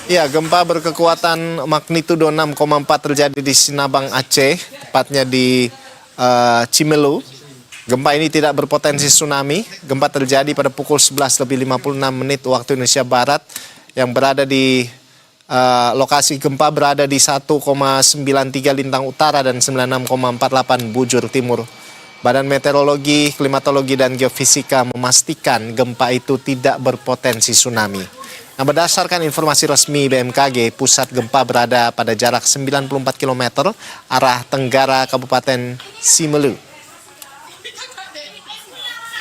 Ya, gempa berkekuatan magnitudo 6,4 terjadi di Sinabang, Aceh, tepatnya di Cimelu. Gempa ini tidak berpotensi tsunami. Gempa terjadi pada pukul 11:56 waktu Indonesia Barat, yang berada di lokasi gempa berada di 1,93 Lintang Utara dan 96,48 Bujur Timur. Badan Meteorologi, Klimatologi, dan Geofisika memastikan gempa itu tidak berpotensi tsunami. Nah, berdasarkan informasi resmi BMKG, pusat gempa berada pada jarak 94 km arah tenggara Kabupaten Simelu.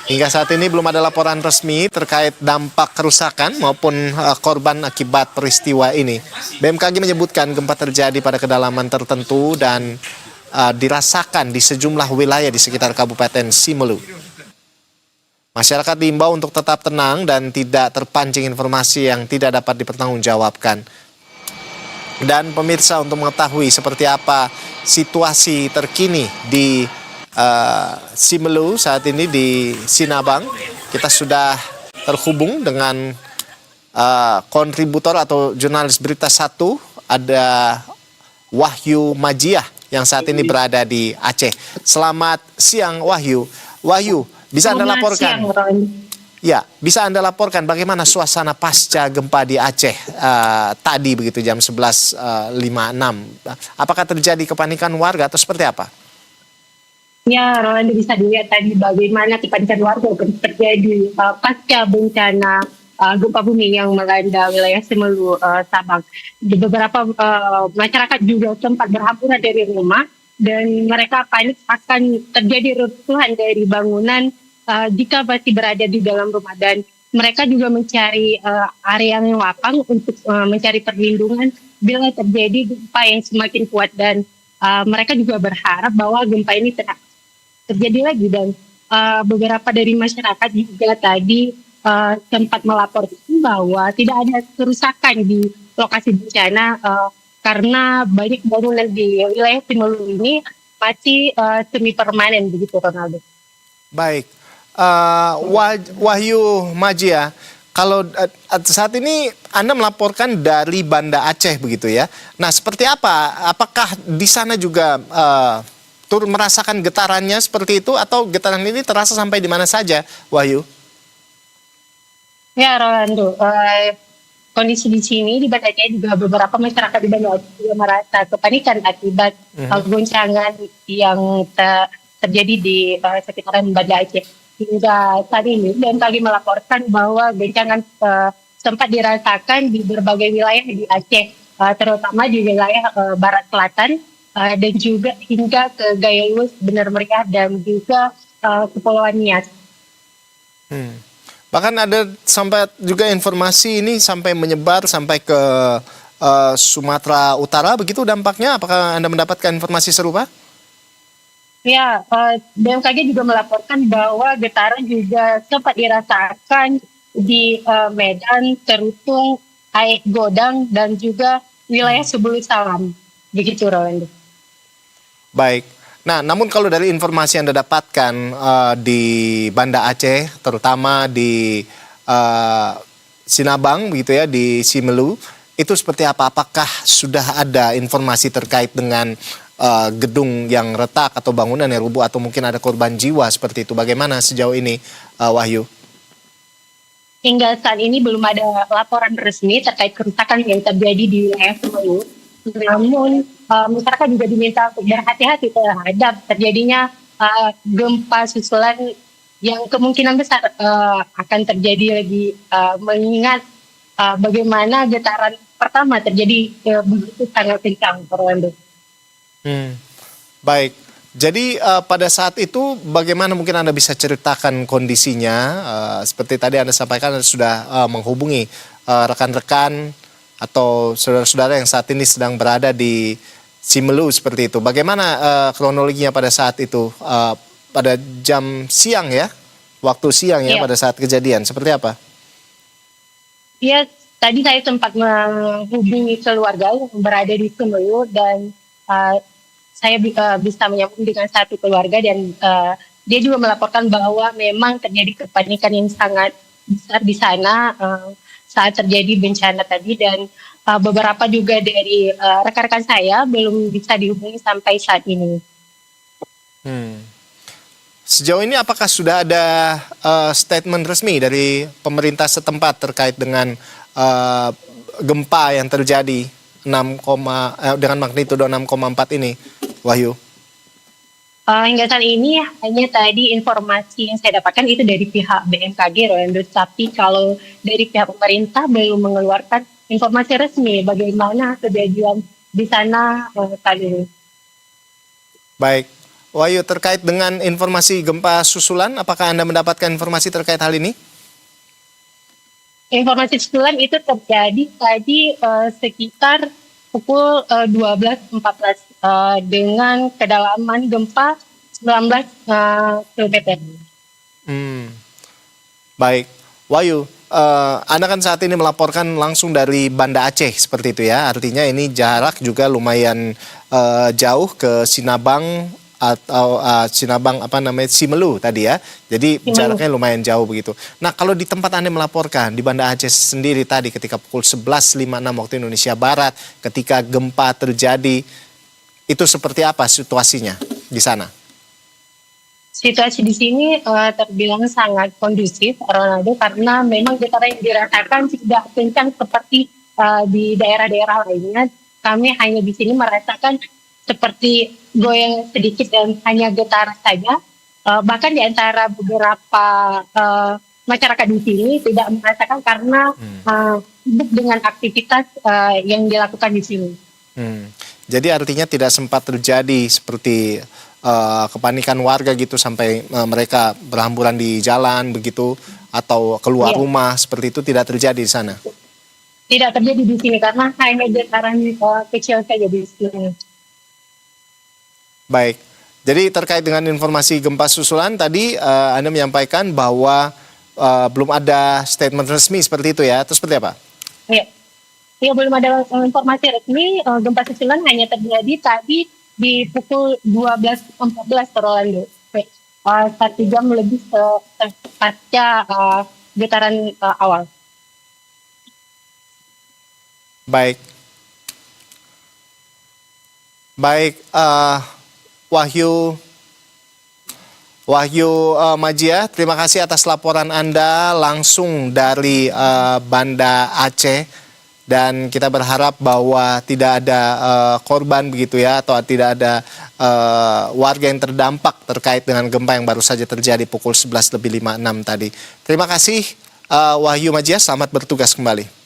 Hingga saat ini belum ada laporan resmi terkait dampak kerusakan maupun korban akibat peristiwa ini. BMKG menyebutkan gempa terjadi pada kedalaman tertentu dan dirasakan di sejumlah wilayah di sekitar Kabupaten Simelu. Masyarakat diimbau untuk tetap tenang dan tidak terpancing informasi yang tidak dapat dipertanggungjawabkan. Dan pemirsa, untuk mengetahui seperti apa situasi terkini di Simelu saat ini di Sinabang, kita sudah terhubung dengan kontributor atau jurnalis Berita Satu, ada Wahyu Majiah yang saat ini berada di Aceh. Selamat siang, Wahyu. Wahyu, bisa Anda laporkan? Ya, bisa Anda laporkan bagaimana suasana pasca gempa di Aceh tadi begitu jam 11.56. Apakah terjadi kepanikan warga atau seperti apa? Ya, Rolando, bisa dilihat tadi bagaimana kepanikan warga terjadi pasca bencana gempa bumi yang melanda wilayah Simelu, Sabang. Di beberapa masyarakat juga sempat berhamburan dari rumah dan mereka panik akan terjadi reruntuhan dari bangunan jika masih berada di dalam rumah, dan mereka juga mencari area yang lapang untuk mencari perlindungan bila terjadi gempa yang semakin kuat, dan mereka juga berharap bahwa gempa ini tidak terjadi lagi. Dan beberapa dari masyarakat juga tadi sempat melaporkan bahwa tidak ada kerusakan di lokasi bencana karena banyak bangunan di wilayah Simelu ini masih semi permanen begitu, Ronaldo. Baik, Wahyu Majiah, kalau saat ini Anda melaporkan dari Banda Aceh begitu ya. Nah, seperti apa? Apakah di sana juga turut merasakan getarannya seperti itu, atau getaran ini terasa sampai di mana saja, Wahyu? Ya, Rolando, kondisi di sini di Banda Aceh juga beberapa masyarakat di Banda Aceh juga merasa kepanikan akibat goncangan yang terjadi di sekitaran Banda Aceh. Hingga saat ini BMKG melaporkan bahwa goncangan sempat dirasakan di berbagai wilayah di Aceh, terutama di wilayah barat selatan dan juga hingga ke Gayelus, Benar Meriah, dan juga Kepulauan Nias. Bahkan ada sampai juga informasi ini sampai menyebar sampai ke Sumatera Utara begitu dampaknya. Apakah Anda mendapatkan informasi serupa? Ya, BMKG juga melaporkan bahwa getaran juga sempat dirasakan di Medan, Terutung, Aek Godang, dan juga wilayah Subulu Salam. Begitu, Rolando. Baik. Nah, namun kalau dari informasi yang Anda dapatkan di Banda Aceh, terutama di Sinabang begitu ya, di Simelu, itu seperti apa? Apakah sudah ada informasi terkait dengan gedung yang retak atau bangunan yang rubuh, atau mungkin ada korban jiwa seperti itu? Bagaimana sejauh ini, Wahyu? Hingga saat ini belum ada laporan resmi terkait kerusakan yang terjadi di wilayah Simelu. Namun masyarakat juga diminta untuk berhati-hati terhadap terjadinya gempa susulan yang kemungkinan besar akan terjadi lagi, mengingat bagaimana getaran pertama terjadi begitu sangat kencang, Orlando. Baik, jadi pada saat itu bagaimana mungkin Anda bisa ceritakan kondisinya? Seperti tadi Anda sampaikan, Anda sudah menghubungi rekan-rekan atau saudara-saudara yang saat ini sedang berada di Simelu seperti itu. Bagaimana kronologinya pada saat itu? Pada jam siang ya? Waktu siang ya, pada saat kejadian. Seperti apa? Ya, tadi saya sempat menghubungi keluarga yang berada di Simelu, dan saya bisa menyambung dengan satu keluarga, dan dia juga melaporkan bahwa memang terjadi kepanikan yang sangat besar di sana. saat terjadi bencana tadi, dan beberapa juga dari rekan-rekan saya belum bisa dihubungi sampai saat ini. Hmm. Sejauh ini apakah sudah ada statement resmi dari pemerintah setempat terkait dengan gempa yang terjadi dengan magnitudo 6,4 ini, Wahyu? Hingga saat ini hanya tadi informasi yang saya dapatkan itu dari pihak BMKG, Rolando, tapi kalau dari pihak pemerintah belum mengeluarkan informasi resmi bagaimana kejadian di sana kali ini. Baik, Wahyu, terkait dengan informasi gempa susulan, apakah Anda mendapatkan informasi terkait hal ini? Informasi susulan itu terjadi tadi sekitar pukul 12.14 dengan kedalaman gempa 19 km. Baik, Wahyu, Anda kan saat ini melaporkan langsung dari Banda Aceh seperti itu ya. Artinya ini jarak juga lumayan jauh ke Sinabang atau Sinabang Simelu tadi ya. Jadi jaraknya lumayan jauh begitu. Nah, kalau di tempat Anda melaporkan di Banda Aceh sendiri tadi ketika pukul 11.56 waktu Indonesia Barat ketika gempa terjadi, itu seperti apa situasinya di sana? Situasi di sini terbilang sangat kondusif, Ronaldo, karena memang getaran yang dirasakan tidak kencang seperti di daerah-daerah lainnya. Kami hanya di sini merasakan seperti goyang sedikit dan hanya getar saja. Bahkan di antara beberapa masyarakat di sini tidak merasakan karena sibuk dengan aktivitas yang dilakukan di sini. Jadi artinya tidak sempat terjadi seperti kepanikan warga gitu sampai mereka berhamburan di jalan begitu atau keluar rumah, seperti itu tidak terjadi di sana? Tidak terjadi di sini karena hanya getaran kecil saja di sini. Baik, jadi terkait dengan informasi gempa susulan tadi Anda menyampaikan bahwa belum ada statement resmi seperti itu ya, atau seperti apa? Ya, belum ada informasi resmi. Gempa susulan hanya terjadi tadi di pukul 12.14 Rolando. 1 jam lebih pasca getaran awal. Baik. Baik, Wahyu Majia, terima kasih atas laporan Anda langsung dari Banda Aceh. Dan kita berharap bahwa tidak ada korban begitu ya, atau tidak ada warga yang terdampak terkait dengan gempa yang baru saja terjadi pukul 11.56 tadi. Terima kasih Wahyu Majia, selamat bertugas kembali.